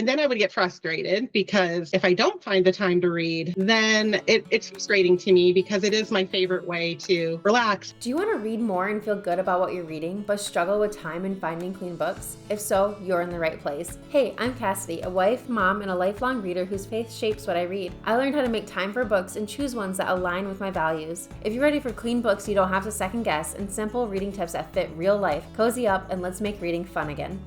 And then I would get frustrated because if I don't find the time to read, then it's frustrating to me because it is my favorite way to relax. Do you want to read more and feel good about what you're reading, but struggle with time and finding clean books? If so, you're in the right place. Hey, I'm Kassidy, a wife, mom, and a lifelong reader whose faith shapes what I read. I learned how to make time for books and choose ones that align with my values. If you're ready for clean books you don't have to second guess and simple reading tips that fit real life, cozy up and let's make reading fun again.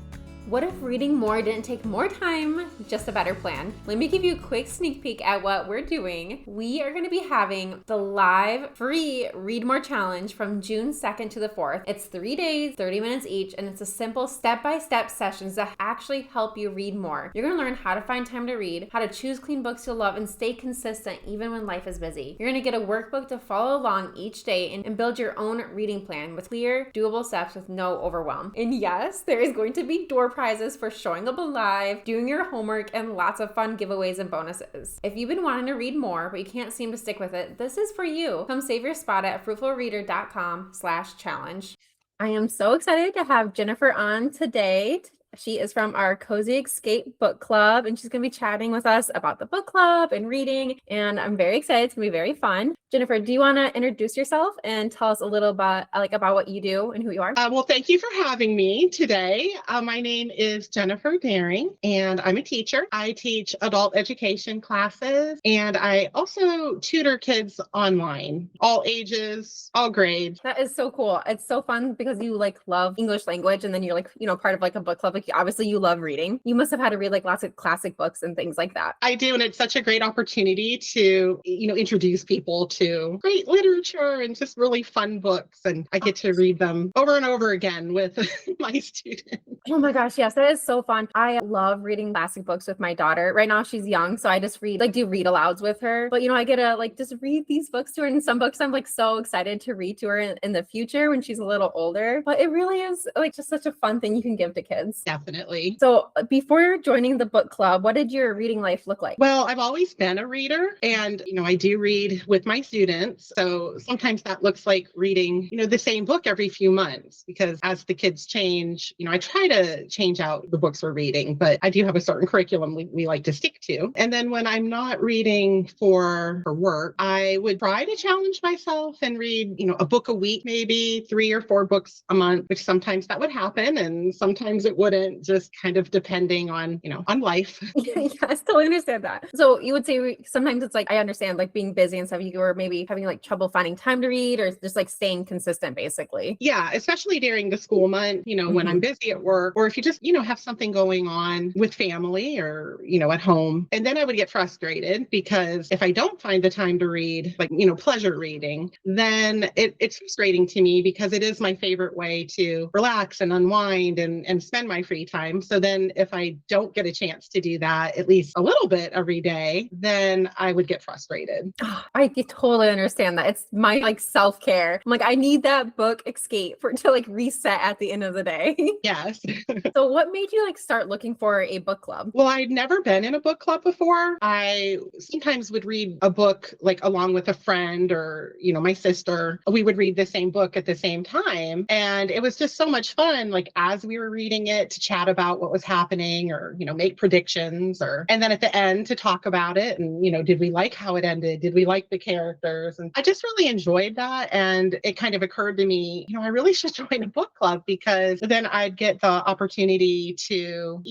What if reading more didn't take more time, just a better plan? Let me give you a quick sneak peek at what we're doing. We are going to be having the live free Read More Challenge from June 2nd to the 4th. It's 3 days, 30 minutes each, and it's a simple step-by-step sessions that actually help you read more. You're going to learn how to find time to read, how to choose clean books you'll love, and stay consistent even when life is busy. You're going to get a workbook to follow along each day and build your own reading plan with clear, doable steps with no overwhelm. And yes, there is going to be door prizes for showing up live, doing your homework, and lots of fun giveaways and bonuses. If you've been wanting to read more, but you can't seem to stick with it, this is for you. Come save your spot at fruitfulreader.com/challenge. I am so excited to have Jennifer on today. She is from our Cozy Escape Book Club, and she's going to be chatting with us about the book club and reading, and I'm very excited. It's going to be very fun. Jennifer, do you want to introduce yourself and tell us a little about what you do and who you are? Well, thank you for having me today. My name is Jennifer Daring, and I'm a teacher. I teach adult education classes, and I also tutor kids online, all ages, all grades. That is so cool. It's so fun because you love English language, and then you're part of a book club. Obviously you love reading. You must have had to read lots of classic books and things like that. I do, and it's such a great opportunity to, introduce people to great literature and just really fun books. And I get to read them over and over again with my students. Oh my gosh, yes, that is so fun. I love reading classic books with my daughter. Right now she's young, so I just do read alouds with her. But I get to just read these books to her. And some books I'm so excited to read to her in the future when she's a little older. But it really is just such a fun thing you can give to kids. Definitely. So before joining the book club, what did your reading life look like? Well, I've always been a reader, and I do read with my students. So sometimes that looks like reading, the same book every few months, because as the kids change, I try to change out the books we're reading, but I do have a certain curriculum we like to stick to. And then when I'm not reading for work, I would try to challenge myself and read, a book a week, maybe 3 or 4 books a month, which sometimes that would happen and sometimes it wouldn't, just kind of depending on, on life. Yeah, I totally understand that. So you would say sometimes it's I understand being busy and stuff, you were maybe having trouble finding time to read, or just staying consistent basically. Yeah, especially during the school month, when I'm busy at work, or if you just, have something going on with family or, at home. And then I would get frustrated because if I don't find the time to read, pleasure reading, then it's frustrating to me because it is my favorite way to relax and unwind and spend my free time. So then if I don't get a chance to do that at least a little bit every day, then I would get frustrated. Oh, I totally understand that. It's my self-care. I'm I need that book escape to reset at the end of the day. Yes. So what made you start looking for a book club? Well, I'd never been in a book club before. I sometimes would read a book along with a friend or, my sister. We would read the same book at the same time. And it was just so much fun, as we were reading it, to chat about what was happening or, make predictions, and then at the end to talk about it. And, did we like how it ended? Did we like the characters? And I just really enjoyed that. And it kind of occurred to me, I really should join a book club, because then I'd get the opportunity to,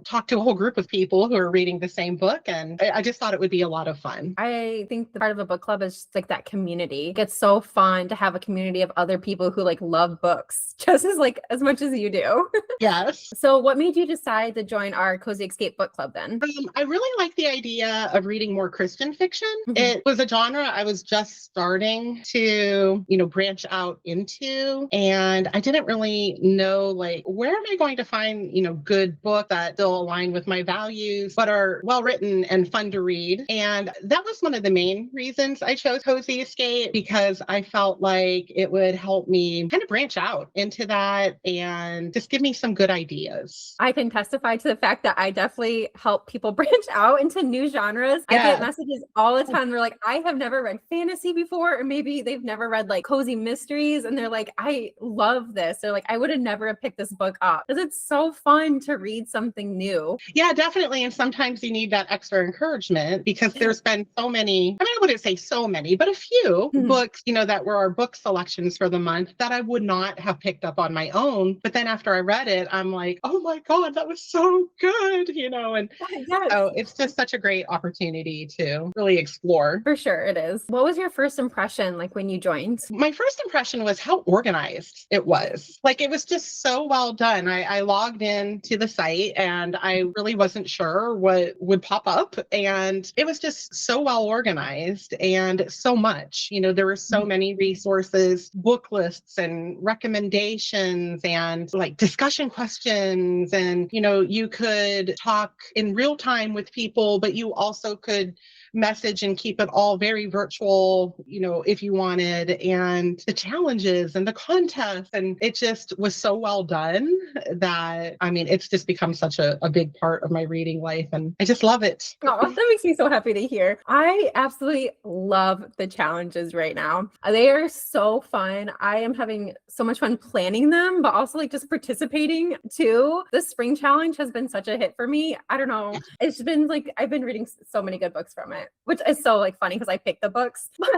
talk to a whole group of people who are reading the same book. And I just thought it would be a lot of fun. I think the part of a book club is just that community. It's so fun to have a community of other people who love books just as much as you do. Yes. So what made you decide to join our Cozy Escape Book Club then? I really like the idea of reading more Christian fiction. It was a genre I was just starting to, branch out into. And I didn't really know, where am I going to find, good books that still align with my values, but are well written and fun to read. And that was one of the main reasons I chose Cozy Escape, because I felt like it would help me kind of branch out into that and just give me some good ideas. ideas. I can testify to the fact that I definitely help people branch out into new genres. I get messages all the time. They're like, I have never read fantasy before, or maybe they've never read like cozy mysteries. And they're like, I love this. They're like, I would have never have picked this book up because it's so fun to read something new. Yeah, definitely. And sometimes you need that extra encouragement because there's been so many, I mean, I wouldn't say so many, but a few books, that were our book selections for the month that I would not have picked up on my own. But then after I read it, I'm like, oh my God, that was so good, and Yes. so it's just such a great opportunity to really explore. For sure it is. What was your first impression like when you joined? My first impression was how organized it was. Like it was just so well done. I logged in to the site and I really wasn't sure what would pop up. And it was just so well organized and so much. There were so many resources, book lists and recommendations and like discussion questions. And, you could talk in real time with people, but you also could message and keep it all very virtual, if you wanted, and the challenges and the contests. And it just was so well done that, I mean, it's just become such a big part of my reading life. And I just love it. Oh, that makes me so happy to hear. I absolutely love the challenges right now. They are so fun. I am having so much fun planning them, but also like just participating too. The spring challenge has been such a hit for me. I don't know. It's been like, I've been reading so many good books from it, which is so like funny because I picked the books, but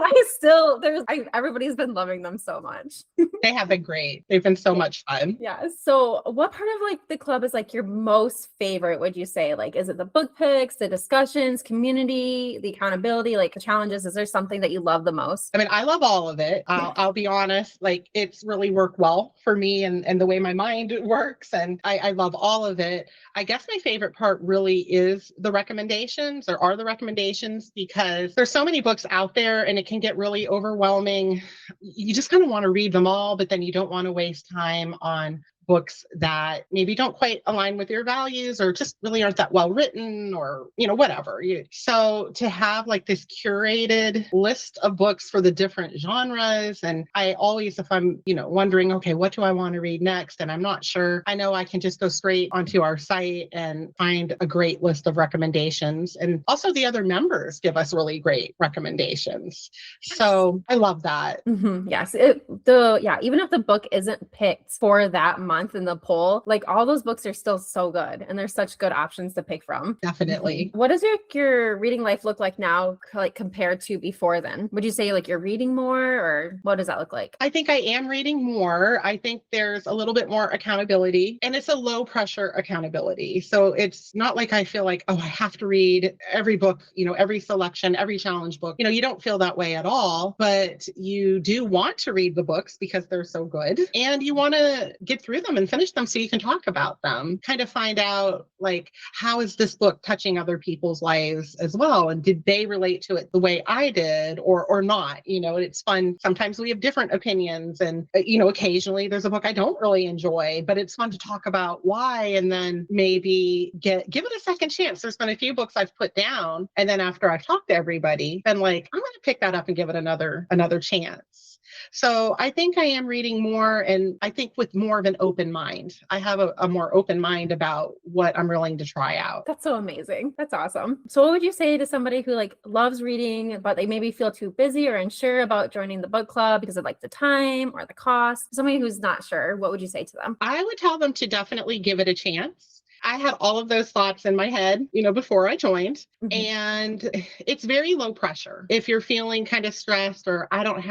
everybody's been loving them so much. They have been great. They've been so much fun. Yeah. So what part of like the club is like your most favorite, would you say? Like, is it the book picks, the discussions, community, the accountability, like the challenges? Is there something that you love the most? I mean, I love all of it. I'll be honest, like it's really worked well for me and the way my mind works. And I love all of it. I guess my favorite part really is the recommendations, or are the recommendations, because there's so many books out there and it can get really overwhelming. You just kind of want to read them all, but then you don't want to waste time on books that maybe don't quite align with your values or just really aren't that well written, or whatever. So to have like this curated list of books for the different genres, and I always, if I'm wondering, okay, what do I want to read next and I'm not sure, I know I can just go straight onto our site and find a great list of recommendations. And also the other members give us really great recommendations, so I love that. Yes. Even if the book isn't picked for that month in the poll, like all those books are still so good and there's such good options to pick from. Definitely. What does your reading life look like now, like compared to before then? Would you say like you're reading more, or what does that look like? I think I am reading more. I think there's a little bit more accountability, and it's a low pressure accountability. So it's not like I feel like, oh, I have to read every book, every selection, every challenge book. You don't feel that way at all, but you do want to read the books because they're so good and you want to get through them and finish them so you can talk about them, kind of find out like, how is this book touching other people's lives as well? And did they relate to it the way I did or not? It's fun. Sometimes we have different opinions, and, occasionally there's a book I don't really enjoy, but it's fun to talk about why, and then maybe give it a second chance. There's been a few books I've put down, and then after I've talked to everybody, been like, I'm going to pick that up and give it another chance. So I think I am reading more, and I think with more of an open mind. I have a more open mind about what I'm willing to try out. That's so amazing. That's awesome. So what would you say to somebody who like loves reading, but they maybe feel too busy or unsure about joining the book club because of like the time or the cost? Somebody who's not sure, what would you say to them? I would tell them to definitely give it a chance. I had all of those thoughts in my head, before I joined, and it's very low pressure. If you're feeling kind of stressed, or I don't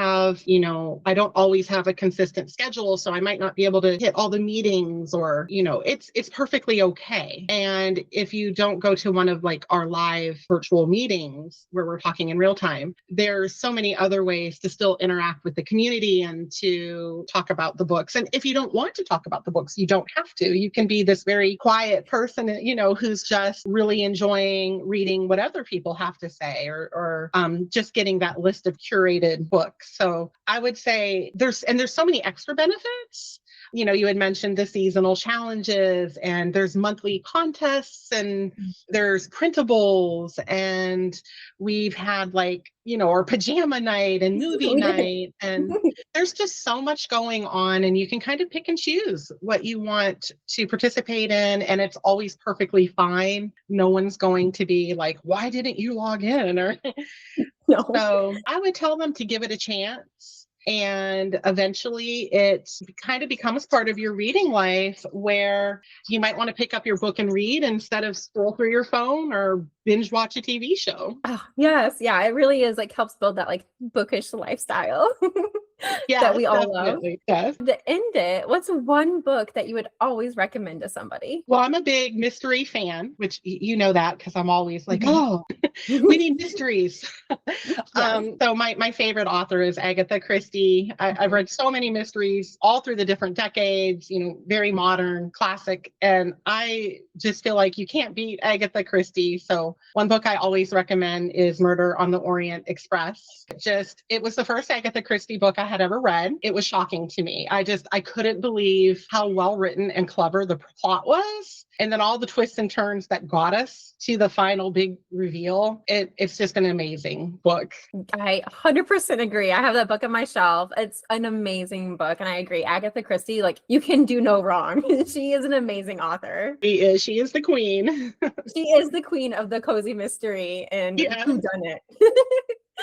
always have a consistent schedule, so I might not be able to hit all the meetings, or, it's perfectly okay. And if you don't go to one of like our live virtual meetings where we're talking in real time, there's so many other ways to still interact with the community and to talk about the books. And if you don't want to talk about the books, you don't have to. You can be this very quiet person, who's just really enjoying reading what other people have to say, or just getting that list of curated books. So I would say there's so many extra benefits. You had mentioned the seasonal challenges, and there's monthly contests, and there's printables, and we've had our pajama night and movie night, and there's just so much going on, and you can kind of pick and choose what you want to participate in, and it's always perfectly fine. No one's going to be like, why didn't you log in? Or No. So I would tell them to give it a chance. And eventually it kind of becomes part of your reading life, where you might want to pick up your book and read instead of scroll through your phone or binge watch a TV show. Oh, yes. Yeah. It really is helps build that bookish lifestyle that we all love. Yes. To end it, what's one book that you would always recommend to somebody? Well, I'm a big mystery fan, which you know that because I'm always like, oh, we need mysteries. So my favorite author is Agatha Christie. I've read so many mysteries all through the different decades, very modern, classic. And I just feel like you can't beat Agatha Christie. So one book I always recommend is Murder on the Orient Express. It was the first Agatha Christie book I had ever read. It was shocking to me. I couldn't believe how well written and clever the plot was. And then all the twists and turns that got us to the final big reveal. It's just an amazing book. I 100% agree. I have that book on my shelf. It's an amazing book. And I agree. Agatha Christie, you can do no wrong. She is an amazing author. She is. She is the queen. She is the queen of the cozy mystery and whodunit.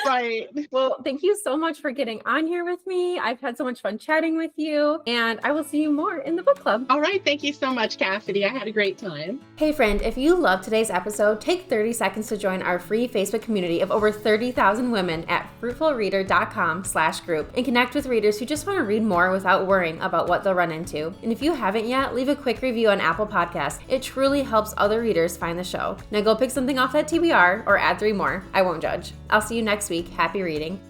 Right. Well, thank you so much for getting on here with me. I've had so much fun chatting with you, and I will see you more in the book club. All right. Thank you so much, Cassidy. I had a great time. Hey, friend, if you loved today's episode, take 30 seconds to join our free Facebook community of over 30,000 women at fruitfulreader.com/group and connect with readers who just want to read more without worrying about what they'll run into. And if you haven't yet, leave a quick review on Apple Podcasts. It truly helps other readers find the show. Now go pick something off that TBR or add 3 more. I won't judge. I'll see you next week. Happy reading.